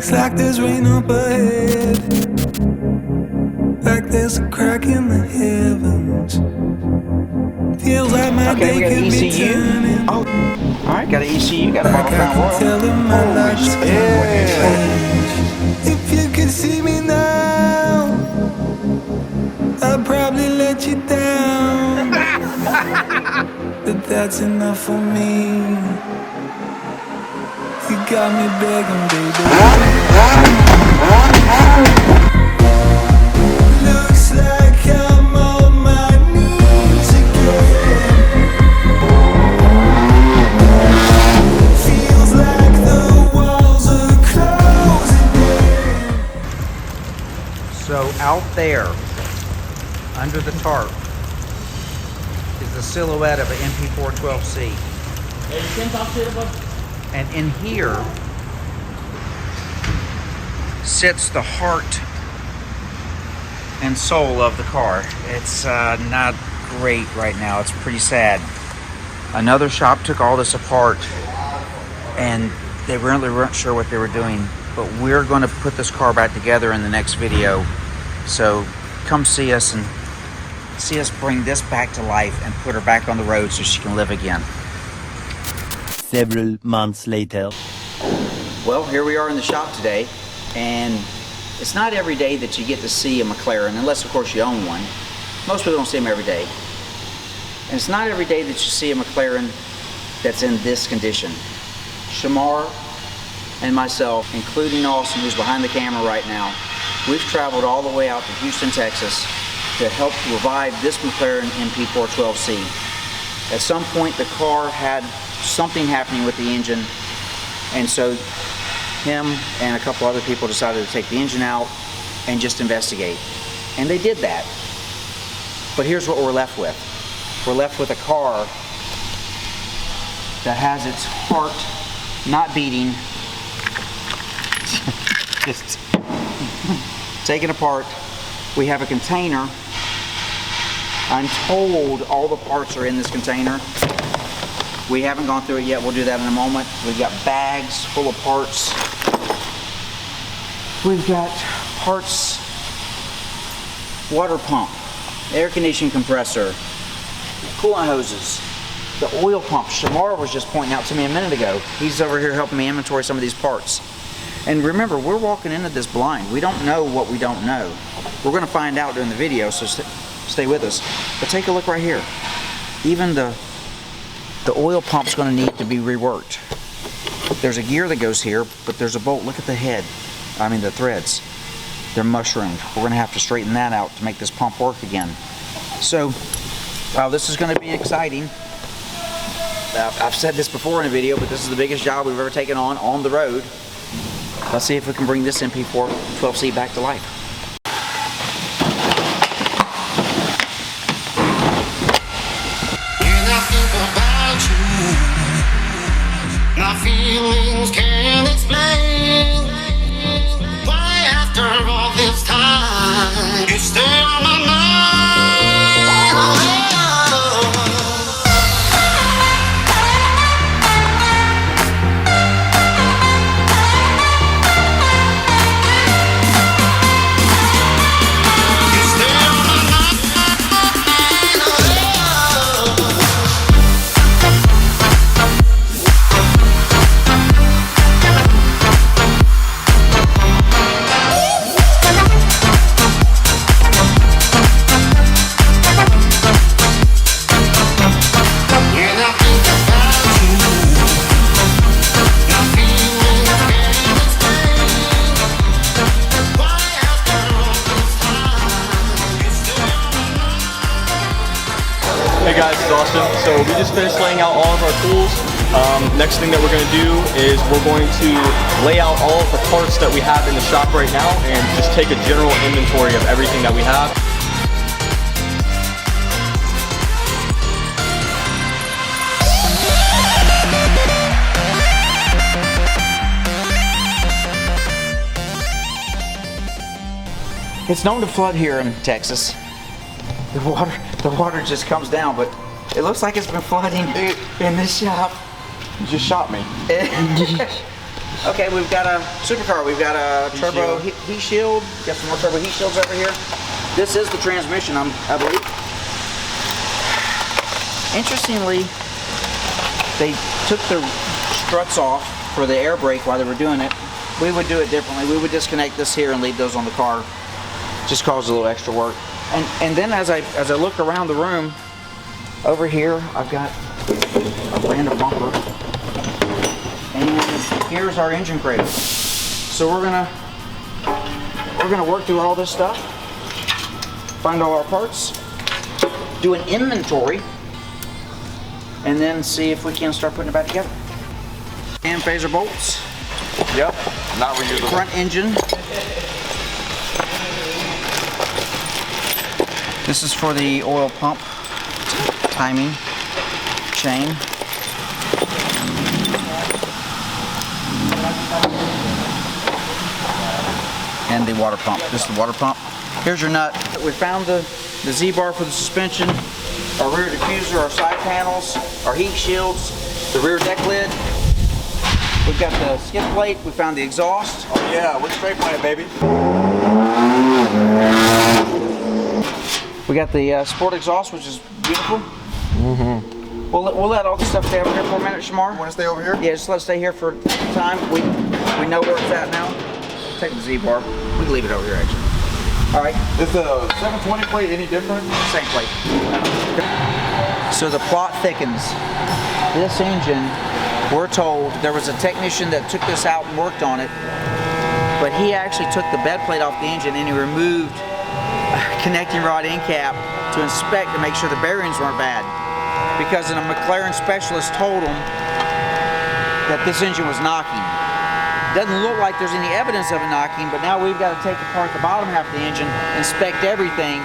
Looks like there's rain up ahead, like there's a crack in the heavens. Feels like my day could be turning. Oh, alright, got an ECU, got a bottle found oil. If you could see me now, I'd probably let you down. But that's enough for me. You got me begging, baby. Looks like I'm on my knees again. Feels like the walls are closing in. So out there, under the tarp, is the silhouette of an MP412C. And in here sits the heart and soul of the car. It's not great right now. It's pretty sad. Another shop took all this apart and they really weren't sure what they were doing, but we're going to put this car back together in the next video. So come see us and see us bring this back to life and put her back on the road so she can live again. Several months later. Well, here we are in the shop today, and it's not every day that you get to see a McLaren, unless of course you own one. Most people don't see them every day. And it's not every day that you see a McLaren that's in this condition. Shamar and myself, including Austin, who's behind the camera right now, we've traveled all the way out to Houston, Texas to help revive this McLaren MP412C. At some point the car had something happening with the engine, and so him and a couple other people decided to take the engine out and just investigate, and they did that. But here's what we're left with. We're left with a car that has its heart not beating, just taken apart. We have a container. I'm told all the parts are in this container. We haven't gone through it yet. We'll do that in a moment. We've got bags full of parts. We've got parts, water pump, air conditioning compressor, coolant hoses, the oil pump. Shamar was just pointing out to me a minute ago. He's over here helping me inventory some of these parts. And remember, we're walking into this blind. We don't know what we don't know. We're going to find out during the video, so stay with us. But take a look right here. Even the oil pump's going to need to be reworked. There's a gear that goes here, but there's a bolt. Look at the head. I mean the threads. They're mushroomed. We're going to have to straighten that out to make this pump work again. So, wow, this is going to be exciting. I've said this before in a video, but this is the biggest job we've ever taken on the road. Let's see if we can bring this MP412C back to life. My feelings can't explain why after all this time you stay on my mind. You stay on my mind. Hey guys, it's Austin. So we just finished laying out all of our tools. Next thing that we're going to do is we're going to lay out all of the parts that we have in the shop right now and just take a general inventory of everything that we have. It's known to flood here in Texas. The water just comes down, but it looks like it's been flooding in this shop. You just shot me. Okay, we've got a supercar. We've got a turbo heat shield. Got some more turbo heat shields over here. This is the transmission, I believe. Interestingly, they took the struts off for the air brake while they were doing it. We would do it differently. We would disconnect this here and leave those on the car. Just cause a little extra work. And then as I look around the room, over here I've got a brand of bumper. And here's our engine cradle. So we're gonna work through all this stuff, find all our parts, do an inventory, and then see if we can start putting it back together. And phaser bolts. Yep. Not reusable. Front engine. This is for the oil pump timing chain. And the water pump. This is the water pump. Here's your nut. We found the Z-bar for the suspension, our rear diffuser, our side panels, our heat shields, the rear deck lid. We've got the skid plate. We found the exhaust. Oh yeah, we're straight playing, baby. We got the sport exhaust, which is beautiful. Mm-hmm. We'll let all this stuff stay over here for a minute, Shamar. Want to stay over here? Yeah, just let it stay here for time. We know where it's at now. Take the Z-bar. We can leave it over here, actually. All right. Is the 720 plate any different? Same plate. So the plot thickens. This engine, we're told, there was a technician that took this out and worked on it, but he actually took the bed plate off the engine and he removed connecting rod end cap to inspect to make sure the bearings weren't bad, because a McLaren specialist told him that this engine was knocking. Doesn't look like there's any evidence of it knocking, but now we've got to take apart the bottom half of the engine, inspect everything,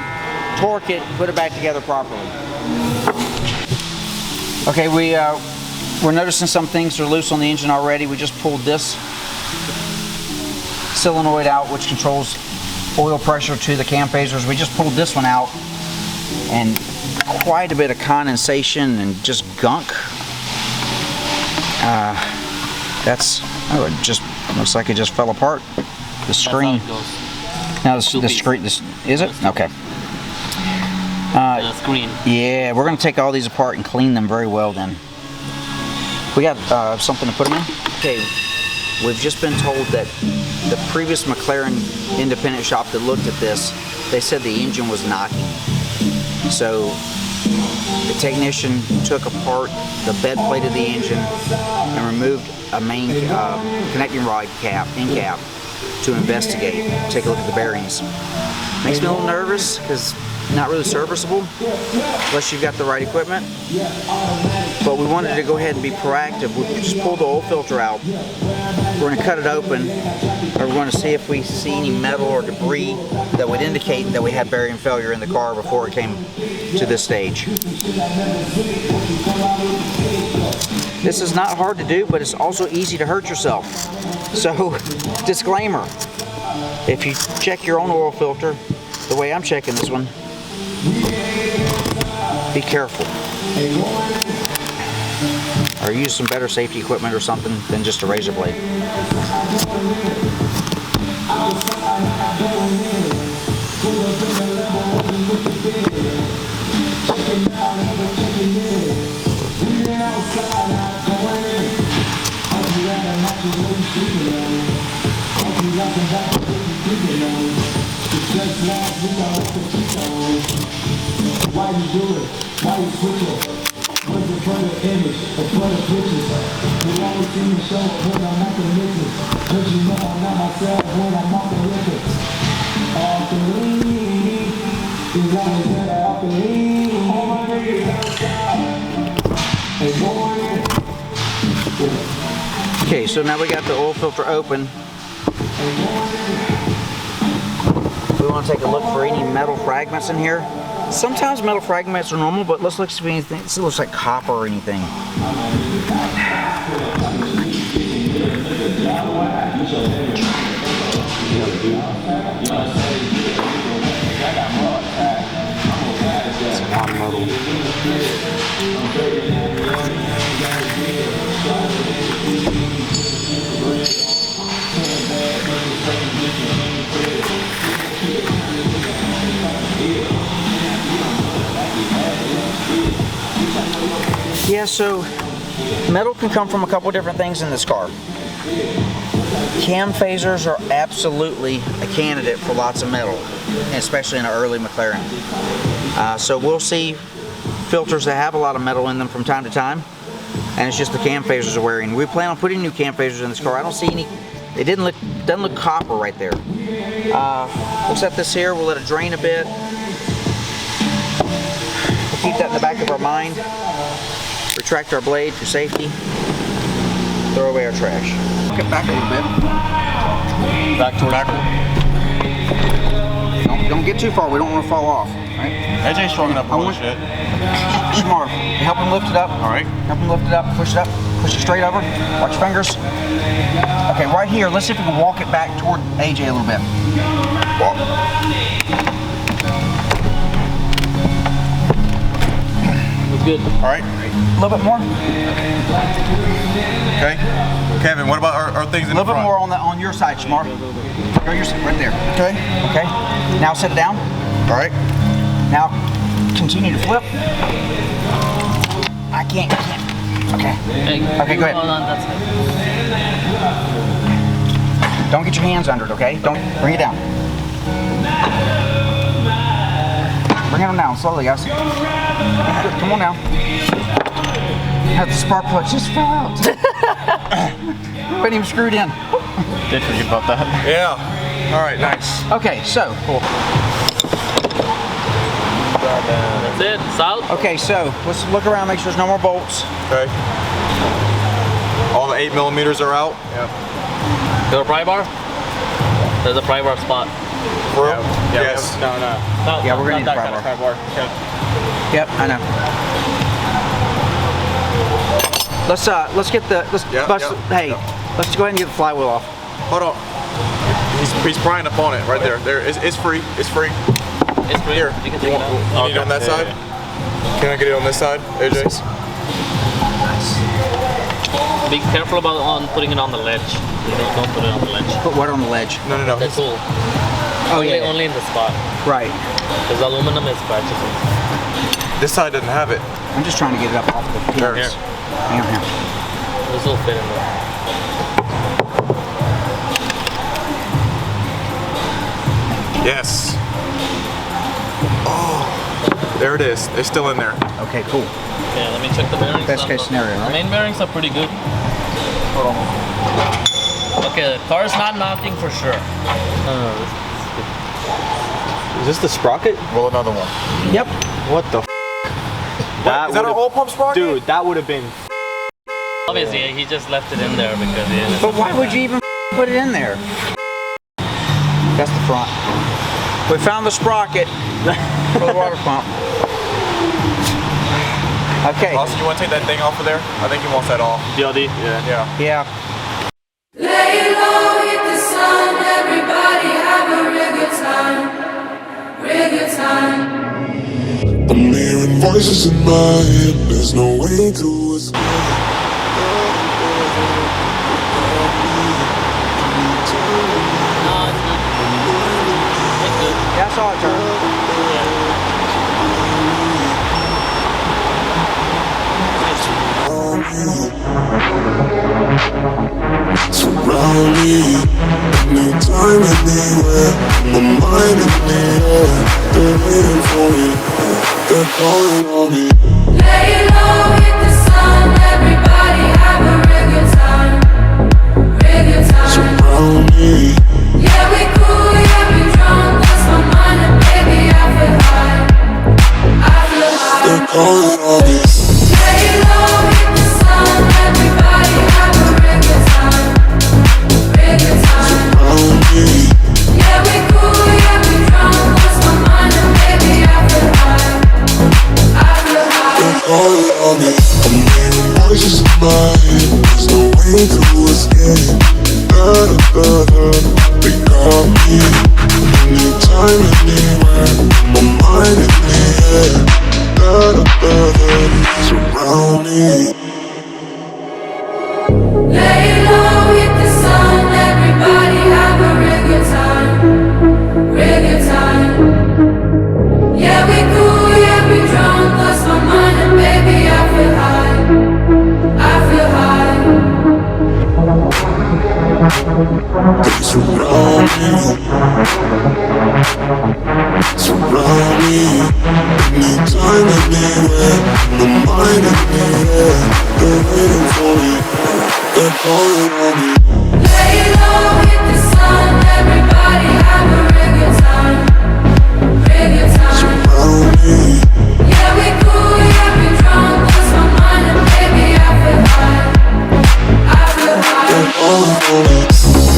torque it, put it back together properly. Okay, we're noticing some things are loose on the engine already. We just pulled this solenoid out, which controls oil pressure to the cam phasers. We just pulled this one out, and quite a bit of condensation and just gunk. It just looks like it just fell apart. The screen. Now the screen. Is it? Okay. The screen. Yeah, we're going to take all these apart and clean them very well then. We got something to put them in? Okay, we've just been told that the previous McLaren independent shop that looked at this, they said the engine was knocking. So the technician took apart the bed plate of the engine and removed a main connecting rod cap, end cap, to investigate, take a look at the bearings. Makes me a little nervous because not really serviceable unless you've got the right equipment. But we wanted to go ahead and be proactive. We just pulled the oil filter out. We're going to cut it open, and we're going to see if we see any metal or debris that would indicate that we had bearing failure in the car before it came to this stage. This is not hard to do, but it's also easy to hurt yourself. So, disclaimer, if you check your own oil filter the way I'm checking this one, be careful. Or use some better safety equipment or something than just a razor blade. Why you do it? Why you switch it? What's the further image? The further pictures? You always see me show up when I'm at the misses. Cause you know I'm not myself when I'm off the liquor. Off the lead. Is always better off the lead. All my niggas outside. Hey, boy. Okay, so now we got the oil filter open. We want to take a look for any metal fragments in here. Sometimes metal fragments are normal, but let's look see if anything. This looks like copper or anything. It's a lot of metal. Yeah, so metal can come from a couple different things in this car. Cam phasers are absolutely a candidate for lots of metal, especially in an early McLaren. So we'll see filters that have a lot of metal in them from time to time, and it's just the cam phasers are wearing. We plan on putting new cam phasers in this car. I don't see any. It doesn't look copper right there. We'll set this here. We'll let it drain a bit. We'll keep that in the back of our mind. Retract our blade for safety. Throw away our trash. Get back a little bit. Back towards backward. Don't get too far. We don't want to fall off. Right? AJ's strong enough for this shit. Smart. Help him lift it up. All right. Help him lift it up. Push it up. Push it straight over. Watch your fingers. Okay, right here. Let's see if we can walk it back toward AJ a little bit. Walk. Looks good. All right. A little bit more. Okay. Kevin, what about our things in A the little bit front? more on your side, Smart. Go your side, right there. Okay. Okay. Now sit it down. All right. Now continue to flip. I can't. Okay. Hey, Okay, go ahead. hold on, that's it. Don't get your hands under it, okay? Don't bring it down. Bring it down slowly, guys. Good, come on now. The spark plug just fell out. Wasn't even screwed in. Did forget about that. Yeah. All right. Nice. Okay, so. Cool. That's it. It's out. Okay, so let's look around, make sure there's no more bolts. Okay. All the 8mm are out. Yeah. Your pry bar? There's a pry bar spot. For real? Yes. No, Yeah, we're gonna need not a that pry kind bar. of pry bar. Yep, I know. Let's get the hey, let's go ahead and get the flywheel off. Hold on. He's prying up on it right there. There, it's free. It's free. It's free. Here. You can take it out. You need it on that side? Can I get it on this side, AJ? Be careful about putting it on the ledge. Don't put it on the ledge. Put what on the ledge? No. The tool. Oh yeah. Only in the spot. Right. Because aluminum is scratches. This side doesn't have it. I'm just trying to get it up off the pins. Here. Yeah. This will fit in there. Yes. Oh, there it is. It's still in there. Okay, cool. Yeah, let me check the bearings. Best case scenario, The right? main bearings are pretty good. Hold on. Okay, the car's not knocking for sure. Is this the sprocket? Well, another one. Yep. What the? Is that an oil pump sprocket? Dude, that would have been. Obviously, he just left it in there because he didn't. But why would you even put it in there? That's the front. We found the sprocket for the water pump. Okay. Austin, you want to take that thing off of there? I think he wants that off. DLD? Yeah. Yeah. Lay low, hit the sun, everybody have a real good time, real good time. I'm hearing voices in my head, there's no way to escape. Yeah, I saw it turn. Surround me, anytime, anywhere. My mind in the air, they're waiting for me. They're calling on me. Lay low, hit the sun, everybody have a real good time, real good time. Surround me, Yeah, we cool, yeah, we drunk, lost my mind, and baby, I feel high, I feel high. they're calling on me. Lay low, hit the sun, everybody have a real good time, real good time. Surround me, Yeah, we cool, yeah, we drunk, lost my mind, and baby, I feel high, I feel high. they're calling on me. I'm hearing voices in my head, there's no way to escape. They got me, anytime, anywhere. My mind in the air, surround me. Lay low, hit the sun, everybody have a real good time, real good time. Yeah, we cool, yeah, we drunk, lost my mind, and baby, I feel high, They surround me. Surround me. Anytime, anywhere. My mind in the air. They're waiting for me. They're calling on me. Lay low, hit the sun. Everybody have a real good time. Real good time. Surround me. Yeah, we cool, yeah, we drunk. Lost my mind and baby, I feel high. I feel high. They're calling on me.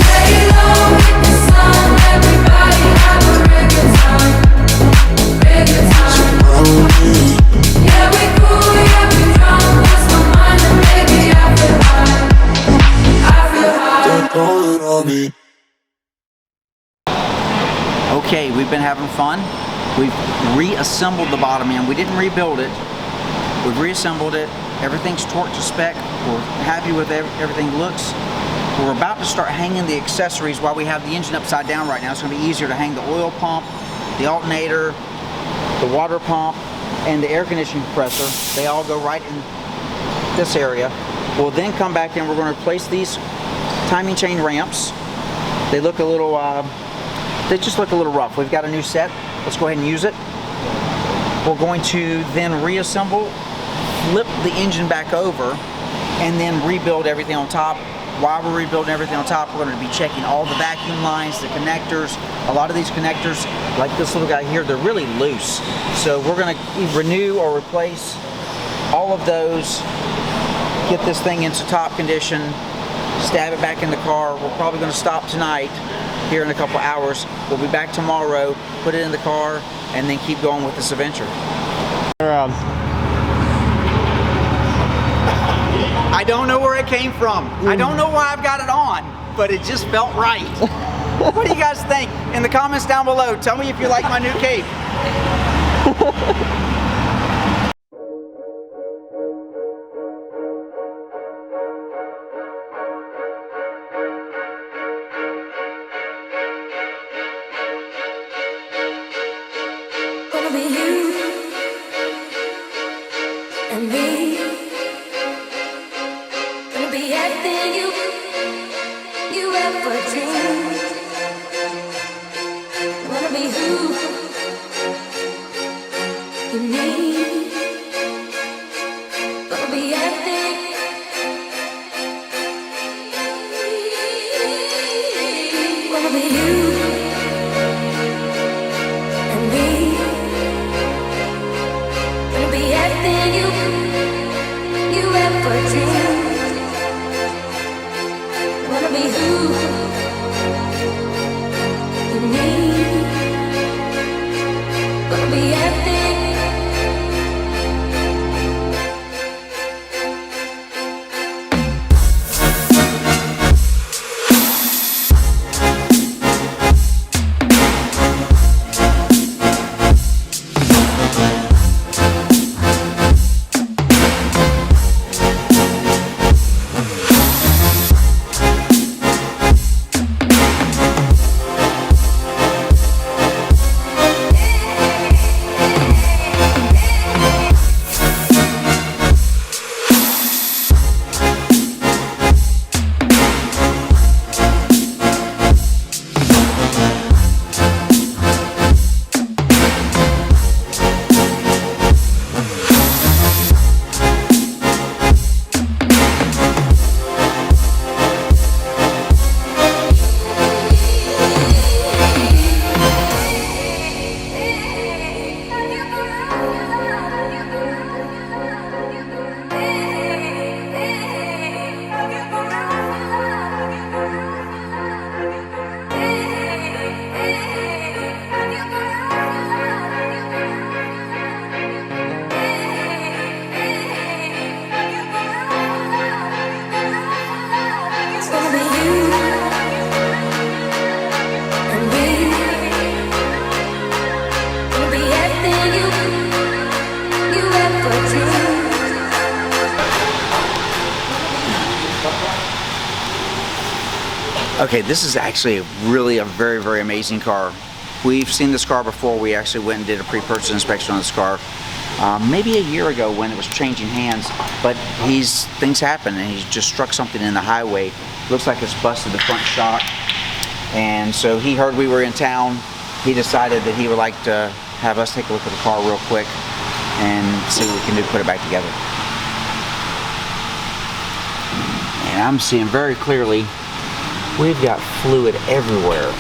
Lay low, hit the sun. Everybody have a real good time. Real good time. Surround me. Yeah, we cool, yeah, we drunk. Lost my mind and baby, I feel high. I feel high. They're calling on me. Okay, we've been having fun. We've reassembled the bottom end. We didn't rebuild it. We've reassembled it. Everything's torqued to spec. We're happy with everything looks. We're about to start hanging the accessories while we have the engine upside down right now. It's going to be easier to hang the oil pump, the alternator, the water pump, and the air conditioning compressor. They all go right in this area. We'll then come back and we're going to replace these timing chain ramps. They look a little, they just look a little rough. We've got a new set. Let's go ahead and use it. We're going to then reassemble, flip the engine back over, and then rebuild everything on top. While we're rebuilding everything on top, we're going to be checking all the vacuum lines, the connectors. A lot of these connectors, like this little guy here, they're really loose. So we're going to renew or replace all of those, get this thing into top condition, stab it back in the car. We're probably going to stop tonight here in a couple hours. We'll be back tomorrow, put it in the car, and then keep going with this adventure. I don't know where it came from. I don't know why I've got it on, but it just felt right. What do you guys think? In the comments down below, tell me if you like my new cape. Gonna be you and me. Gonna be everything you ever dreamed. Wanna be who you need. Gonna be everything. Gonna be you and me. Gonna be everything you ever dreamed. Wanna be who you need. Gonna be everything. Okay, this is actually a very, very amazing car. We've seen this car before. We actually went and did a pre-purchase inspection on this car. maybe a year ago when it was changing hands, but things happen and he's just struck something in the highway. Looks like it's busted the front shock, and so he heard we were in town. He decided that he would like to have us take a look at the car real quick and see what we can do to put it back together. And I'm seeing very clearly we've got fluid everywhere.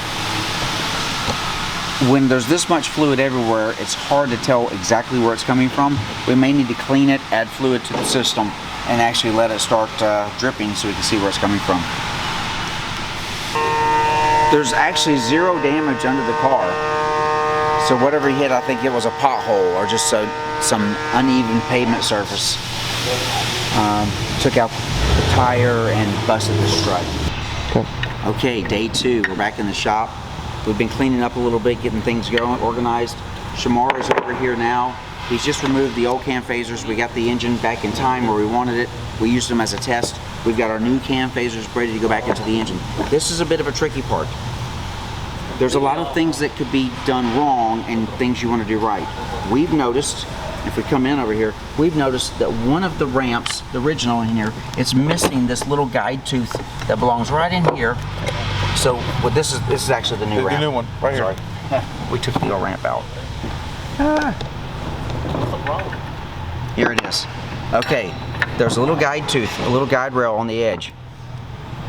When there's this much fluid everywhere, it's hard to tell exactly where it's coming from. We may need to clean it, add fluid to the system, and actually let it start dripping so we can see where it's coming from. There's actually zero damage under the car. So whatever he hit, I think it was a pothole or just some uneven pavement surface. Took out the tire and busted the strut. Okay, day 2, we're back in the shop. We've been cleaning up a little bit, getting things going, organized. Shamar is over here now. He's just removed the old cam phasers. We got the engine back in time where we wanted it. We used them as a test. We've got our new cam phasers ready to go back into the engine. This is a bit of a tricky part. There's a lot of things that could be done wrong and things you want to do right. We've noticed, if we come in over here, we've noticed that one of the ramps, the original in here, it's missing this little guide tooth that belongs right in here. So what this is actually the new ramp. The new one, right here. Sorry. We took the old ramp out. Here it is. Okay, there's a little guide tooth, a little guide rail on the edge.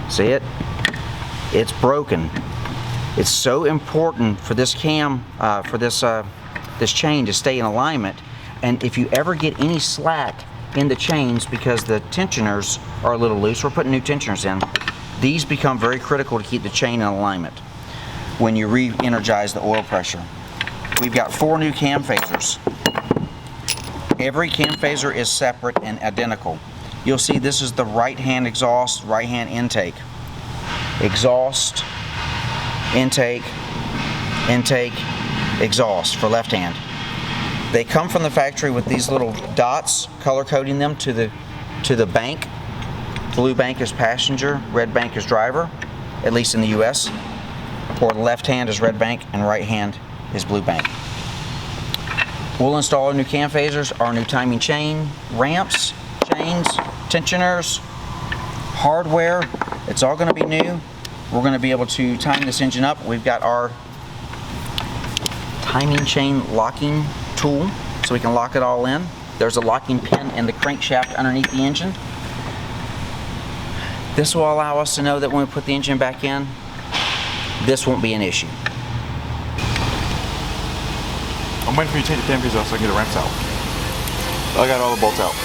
See it? It's broken. It's so important for this cam, for this chain to stay in alignment. And if you ever get any slack in the chains because the tensioners are a little loose, we're putting new tensioners in. These become very critical to keep the chain in alignment when you re-energize the oil pressure. We've got 4 new cam phasers. Every cam phaser is separate and identical. You'll see this is the right-hand exhaust, right-hand intake. Exhaust, intake, intake, exhaust for left hand. They come from the factory with these little dots, color coding them to the bank. Blue bank is passenger, red bank is driver, at least in the US. Or left hand is red bank and right hand is blue bank. We'll install our new cam phasers, our new timing chain, ramps, chains, tensioners, hardware. It's all going to be new. We're going to be able to time this engine up. We've got our timing chain locking tool so we can lock it all in. There's a locking pin in the crankshaft underneath the engine. This will allow us to know that when we put the engine back in, this won't be an issue. I'm waiting for you to take the cam phaser off so I can get the ramps out. I got all the bolts out.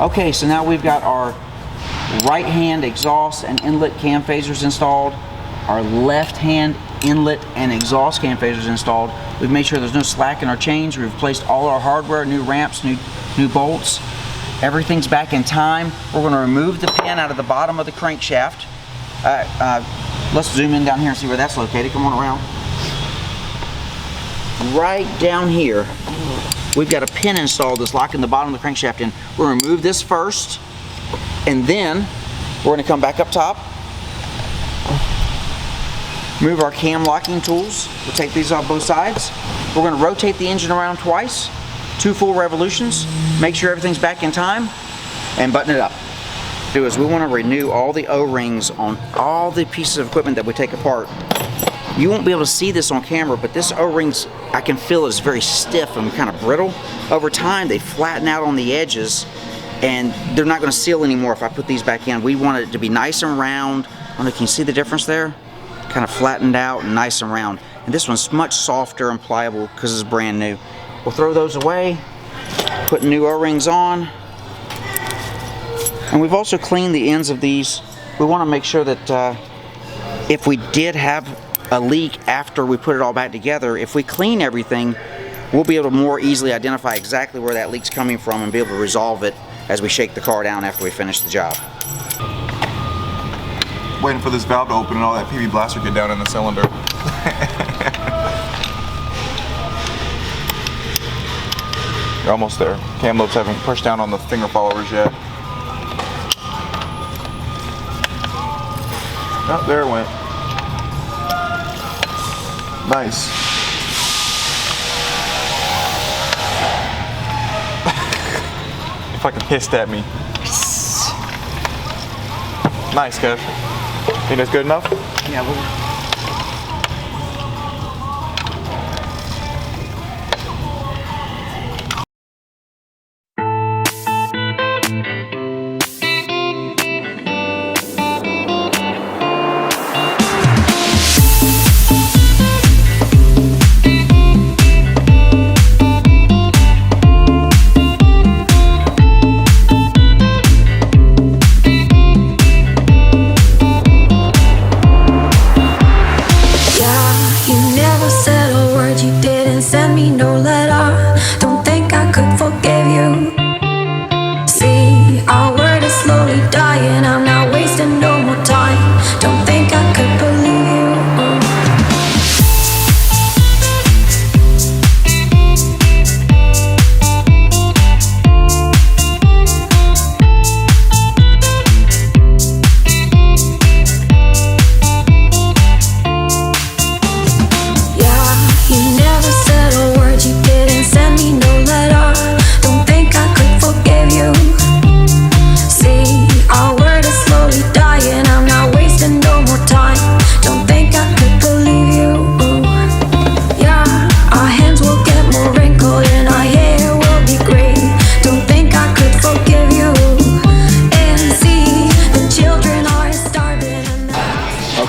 Okay, so now we've got our right hand exhaust and inlet cam phasers installed, our left hand inlet and exhaust cam phasers installed. We've made sure there's no slack in our chains. We've replaced all our hardware, new ramps, new bolts. Everything's back in time. We're going to remove the pin out of the bottom of the crankshaft. Let's zoom in down here and see where that's located. Come on around. Right down here, we've got a pin installed that's locking the bottom of the crankshaft in. We'll remove this first, and then we're going to come back up top, move our cam locking tools. We'll take these off both sides. We're going to rotate the engine around twice, 2 full revolutions, make sure everything's back in time, and button it up. What we do is we want to renew all the O-rings on all the pieces of equipment that we take apart. You won't be able to see this on camera, but this O-rings, I can feel is very stiff and kind of brittle. Over time, they flatten out on the edges, and they're not going to seal anymore if I put these back in. We want it to be nice and round. I don't know, can you see the difference there? Kind of flattened out and nice and round. And this one's much softer and pliable because it's brand new. We'll throw those away, put new O-rings on. And we've also cleaned the ends of these we want to make sure that if we did have a leak after we put it all back together, if we clean everything, we'll be able to more easily identify exactly where that leak's coming from and be able to resolve it as we shake the car down after we finish the job. Waiting for this valve to open and all that PV blaster get down in the cylinder. You're almost there. Cam lobes haven't pushed down on the finger followers yet. Oh, there it went. Nice. If I can hissed at me. Nice, Kev. Think that's good enough? Yeah,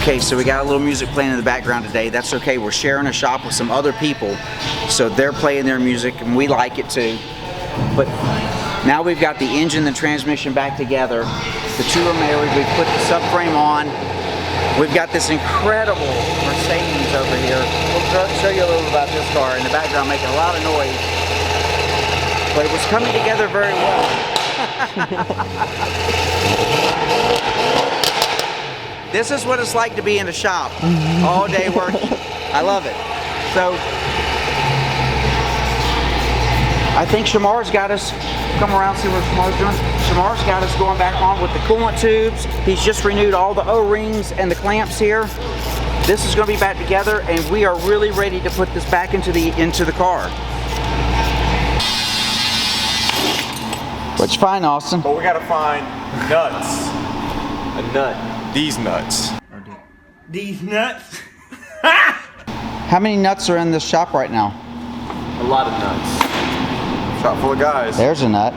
Okay, so we got a little music playing in the background today. That's okay, we're sharing a shop with some other people, so they're playing their music and we like it too. But now we've got the engine and the transmission back together. The two are married, we've put the subframe on. We've got this incredible Mercedes over here. We'll show you a little about this car in the background, making a lot of noise. But it was coming together very well. This is what it's like to be in a shop all day working. I love it. So, I think Shamar's got us, come around see what Shamar's doing. Shamar's got us going back on with the coolant tubes. He's just renewed all the O-rings and the clamps here. This is going to be back together and we are really ready to put this back into the car. What'd you find, Austin? But we gotta find nuts. A nut. These nuts. These nuts? How many nuts are in this shop right now? A lot of nuts. Shop full of guys. There's a nut.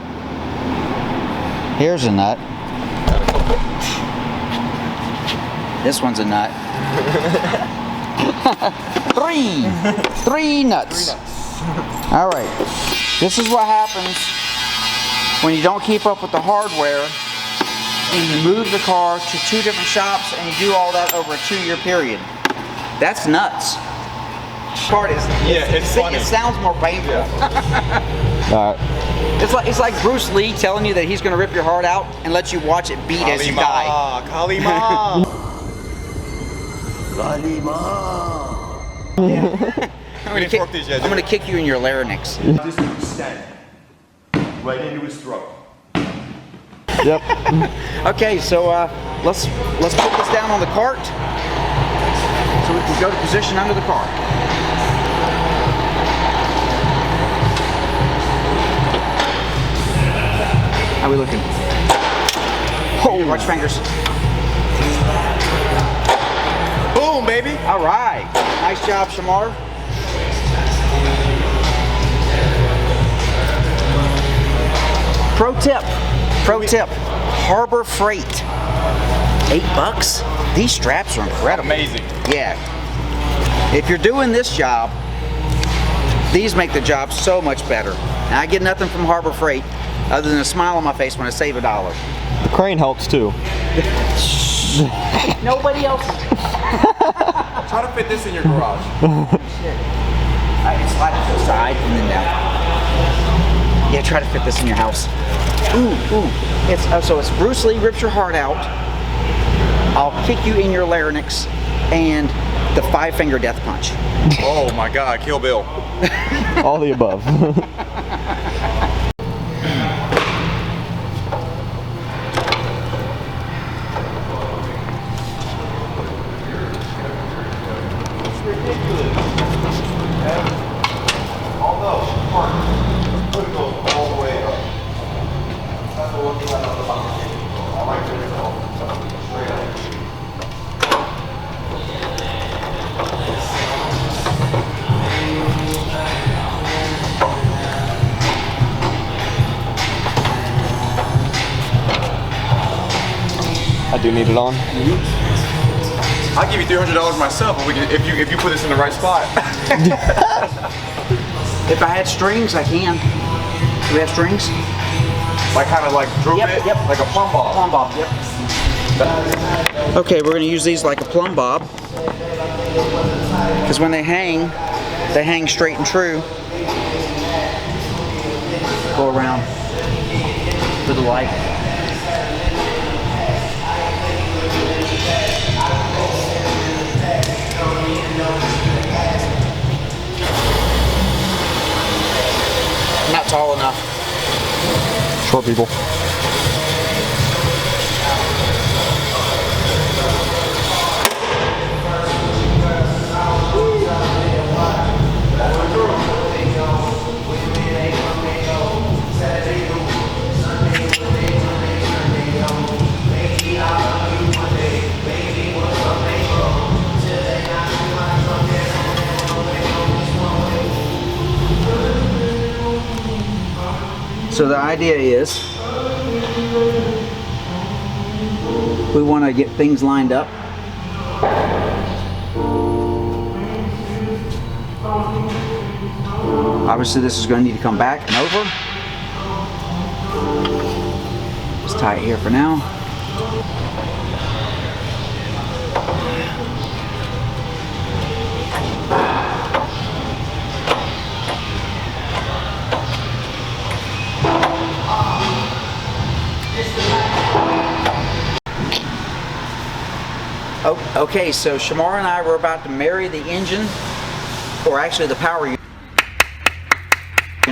Here's a nut. This one's a nut. Three nuts. All right. This is what happens when you don't keep up with the hardware and you move the car to two different shops and you do all that over a 2-year period. That's nuts. Part is, it's funny. It sounds more painful. It's like Bruce Lee telling you that he's going to rip your heart out and let you watch it beat as you die. Kalima. I'm going to kick you in your larynx. Just stand right into his throat. Yep. Okay, so let's put this down on the cart so we can go to position under the car. How we looking? Oh, watch your fingers. Boom, baby. All right. Nice job, Shamar. Pro tip. Harbor Freight. $8? These straps are incredible. Amazing. Yeah. If you're doing this job, these make the job so much better. And I get nothing from Harbor Freight other than a smile on my face when I save $1. The crane helps too. Nobody else. Try to fit this in your garage. I can slide it to the side and then down. Yeah, try to fit this in your house. Ooh. So it's Bruce Lee rips your heart out. I'll kick you in your larynx, and the 5-finger death punch. Oh my God, Kill Bill. All the above. I do need it on. I'll give you $300 myself if you put this in the right spot. If I had strings, I can. Do we have strings? Like kind of like droop it, Yep. like a plumb bob. Plumb bob, yep. Okay, we're gonna use these like a plumb bob. Because when they hang straight and true. Go around to the light. Not tall enough. Short people. So the idea is we want to get things lined up. Obviously this is going to need to come back and over. Just tie it here for now. Okay, so Shamar and I were about to marry the engine, or actually the power unit,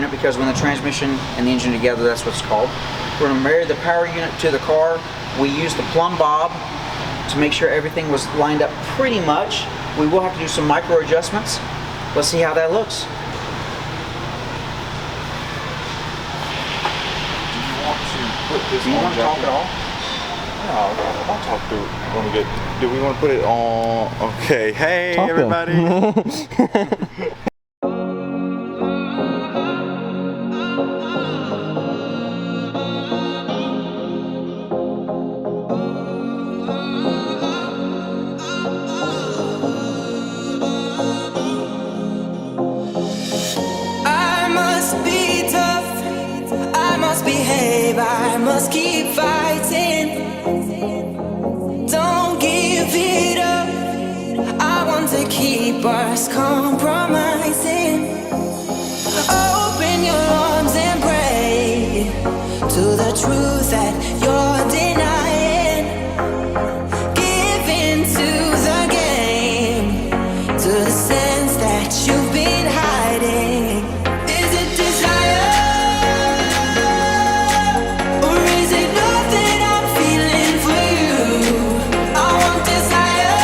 because when the transmission and the engine together, that's what it's called. We're going to marry the power unit to the car. We used the plumb bob to make sure everything was lined up pretty much. We will have to do some micro adjustments. Let's see how that looks. Do you want to talk at all? No, I'll talk through when we get. Do we want to put it on? Okay, hey Talk everybody. I must be tough, I must behave, I must keep fighting. Don't give it up, I want to keep us compromising. Open your arms and pray to the truth that you're denying. Give in to the game, to the sense that you've been hiding. Is it desire, or is it love that I'm feeling for you? I want desire,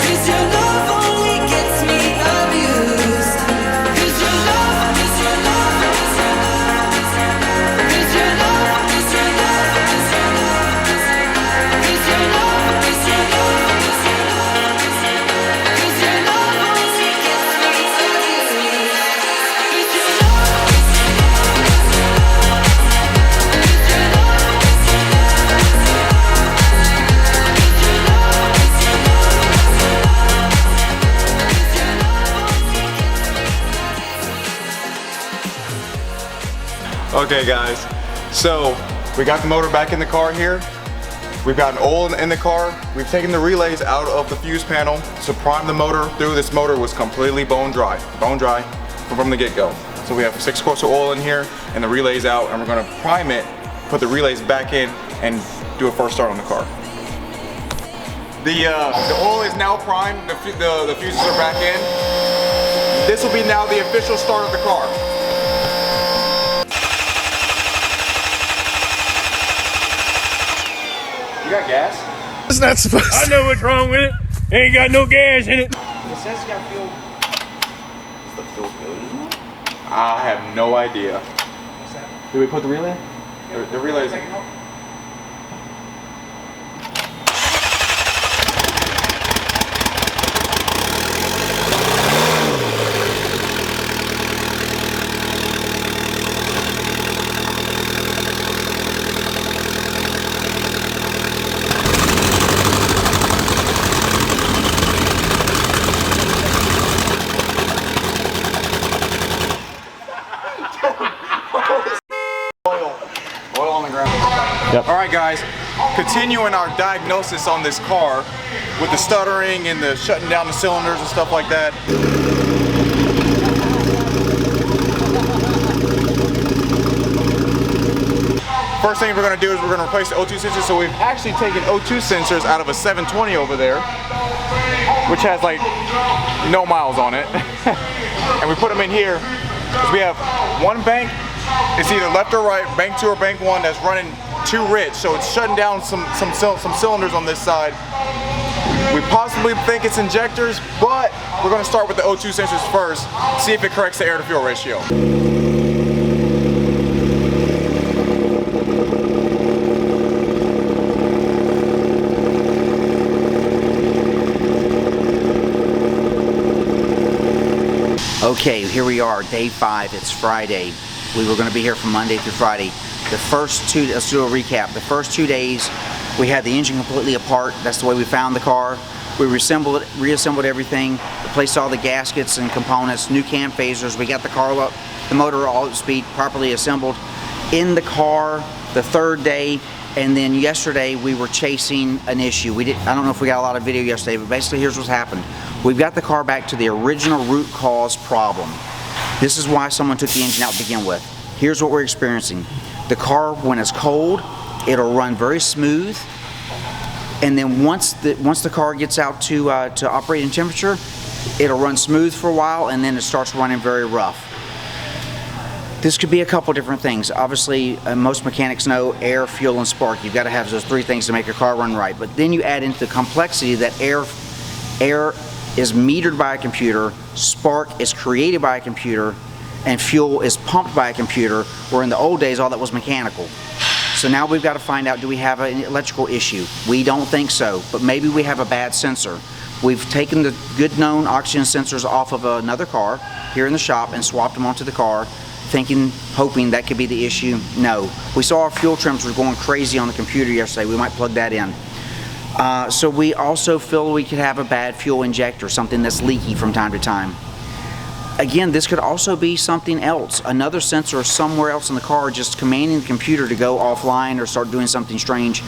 'cause your love only gets me abused. 'Cause your love, 'cause your love, 'cause your love, 'cause your love, 'cause your love, 'cause your love, 'cause your love, 'cause your love, 'cause your love, 'cause your love, 'cause your love, 'cause your love only gets me abused. 'Cause your love, 'cause your Okay guys, so we got the motor back in the car here. We've got an oil in the car. We've taken the relays out of the fuse panel to prime the motor through. This motor was completely bone dry from the get-go. So we have 6 quarts of oil in here and the relays out, and we're gonna prime it, put the relays back in, and do a first start on the car. The oil is now primed, the fuses are back in. This will be now the official start of the car. You got gas? It's not supposed to. I know what's wrong with it. Ain't got no gas in it. It says it's got fuel. Is the fuel good, isn't it? I have no idea. What's that? Did we put the relay? The relays. Oil on the ground. Yep. All right, guys. Continuing our diagnosis on this car with the stuttering and the shutting down the cylinders and stuff like that. First thing we're going to do is we're going to replace the O2 sensors. So we've actually taken O2 sensors out of a 720 over there, which has like no miles on it. And we put them in here because we have one bank. It's either left or right, bank 2 or bank 1, that's running too rich, so it's shutting down some cylinders on this side. We possibly think it's injectors, but we're going to start with the O2 sensors first, see if it corrects the air to fuel ratio. Okay, here we are, day 5, it's Friday. We were going to be here from Monday through Friday. The first 2, let's do a recap. The first 2 days, we had the engine completely apart. That's the way we found the car. We reassembled everything, replaced all the gaskets and components, new cam phasers. We got the car up, the motor all at speed, properly assembled in the car the 3rd day. And then yesterday we were chasing an issue. I don't know if we got a lot of video yesterday, but basically here's what's happened. We've got the car back to the original root cause problem. This is why someone took the engine out to begin with. Here's what we're experiencing. The car, when it's cold, it'll run very smooth. And then once the car gets out to operating temperature, it'll run smooth for a while, and then it starts running very rough. This could be a couple different things. Obviously, most mechanics know air, fuel, and spark. You've got to have those 3 things to make a car run right. But then you add into the complexity that air is metered by a computer, spark is created by a computer, and fuel is pumped by a computer, where in the old days all that was mechanical. So now we've got to find out, do we have an electrical issue? We don't think so, but maybe we have a bad sensor. We've taken the good known oxygen sensors off of another car here in the shop and swapped them onto the car, hoping that could be the issue. No. We saw our fuel trims were going crazy on the computer yesterday. We might plug that in. So we also feel we could have a bad fuel injector, something that's leaky from time to time. Again, this could also be something else, another sensor somewhere else in the car just commanding the computer to go offline or start doing something strange.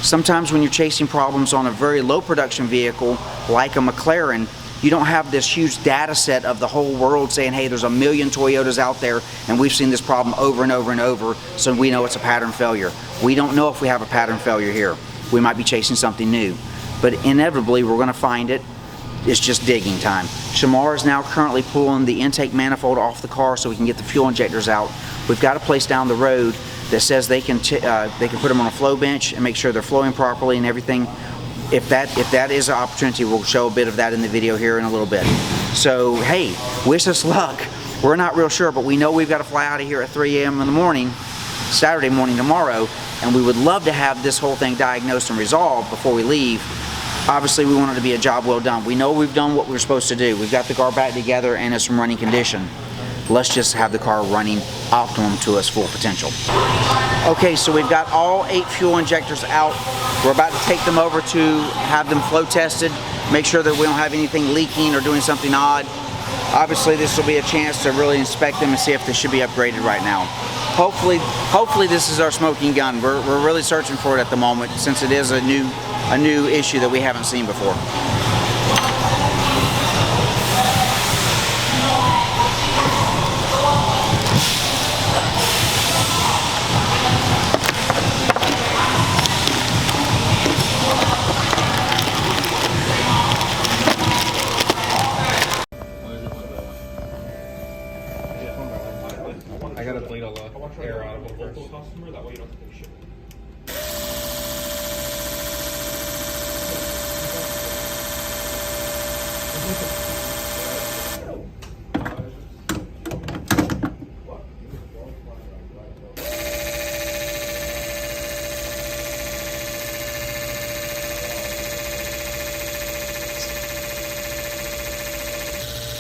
Sometimes when you're chasing problems on a very low production vehicle like a McLaren, you don't have this huge data set of the whole world saying, hey, there's a million Toyotas out there and we've seen this problem over and over and over, so we know it's a pattern failure. We don't know if we have a pattern failure here. We might be chasing something new, but inevitably we're going to find it. It's just digging time. Shamar is now currently pulling the intake manifold off the car so we can get the fuel injectors out. We've got a place down the road that says they can put them on a flow bench and make sure they're flowing properly and everything. If that is an opportunity, we'll show a bit of that in the video here in a little bit. So hey, wish us luck. We're not real sure, but we know we've got to fly out of here at 3 a.m. in the morning, Saturday morning tomorrow, and we would love to have this whole thing diagnosed and resolved before we leave. Obviously, we want it to be a job well done. We know we've done what we're supposed to do. We've got the car back together and it's in running condition. Let's just have the car running optimum to its full potential. Okay, so we've got all 8 fuel injectors out. We're about to take them over to have them flow tested, make sure that we don't have anything leaking or doing something odd. Obviously, this will be a chance to really inspect them and see if they should be upgraded right now. hopefully this is our smoking gun. We're really searching for it at the moment, since it is a new issue that we haven't seen before. I gotta bleed all the air out of it first. Customer, that way you don't have to ship.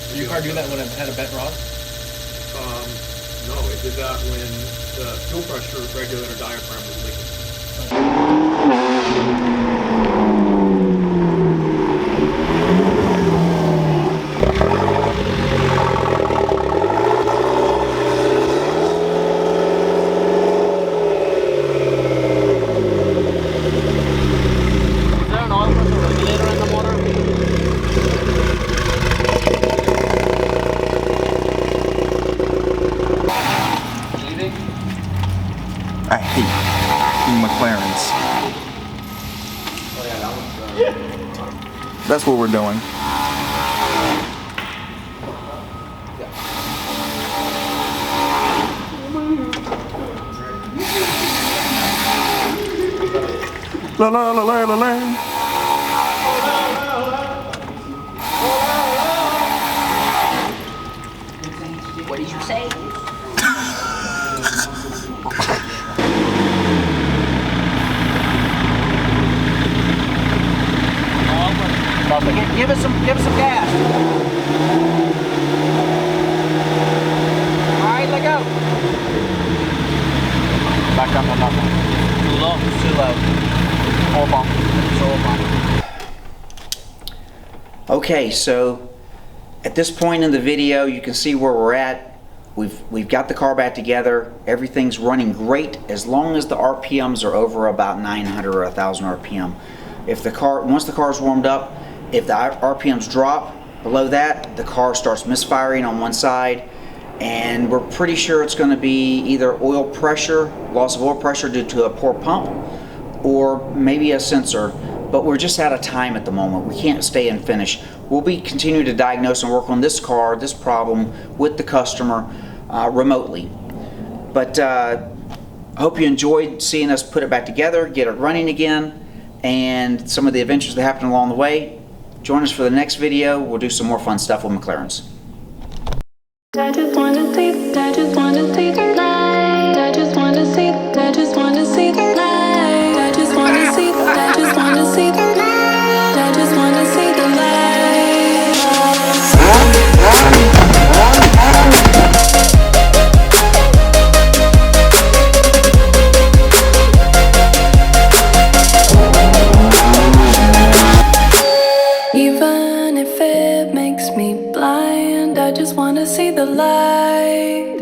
Did your car do that when it had a bent rod? No, it did that when the fuel pressure regulator diaphragm was leaking. Is there an oil pressure regulator in the motor? I hate McLarens. That's what we're doing. La la la la la la. What did you say? Give us some gas. All right, let go. Back up on nothing. Too low. Too low. Oil pump. It's oil pump. Okay, so at this point in the video, you can see where we're at. We've got the car back together. Everything's running great as long as the RPMs are over about 900 or 1,000 RPM. Once the car's warmed up, if the RPMs drop below that, the car starts misfiring on one side, and we're pretty sure it's going to be either oil pressure, loss of oil pressure due to a poor pump, or maybe a sensor. But we're just out of time at the moment. We can't stay and finish. We'll be continuing to diagnose and work on this car, this problem, with the customer remotely. But I hope you enjoyed seeing us put it back together, get it running again, and some of the adventures that happened along the way. Join us for the next video. We'll do some more fun stuff with McLarens. I just wanna see the light. I just wanna see the light. I just wanna see the light. I just wanna see the light. I just wanna see the light. I just wanna see the light. Even if it makes me blind, I just wanna see the light.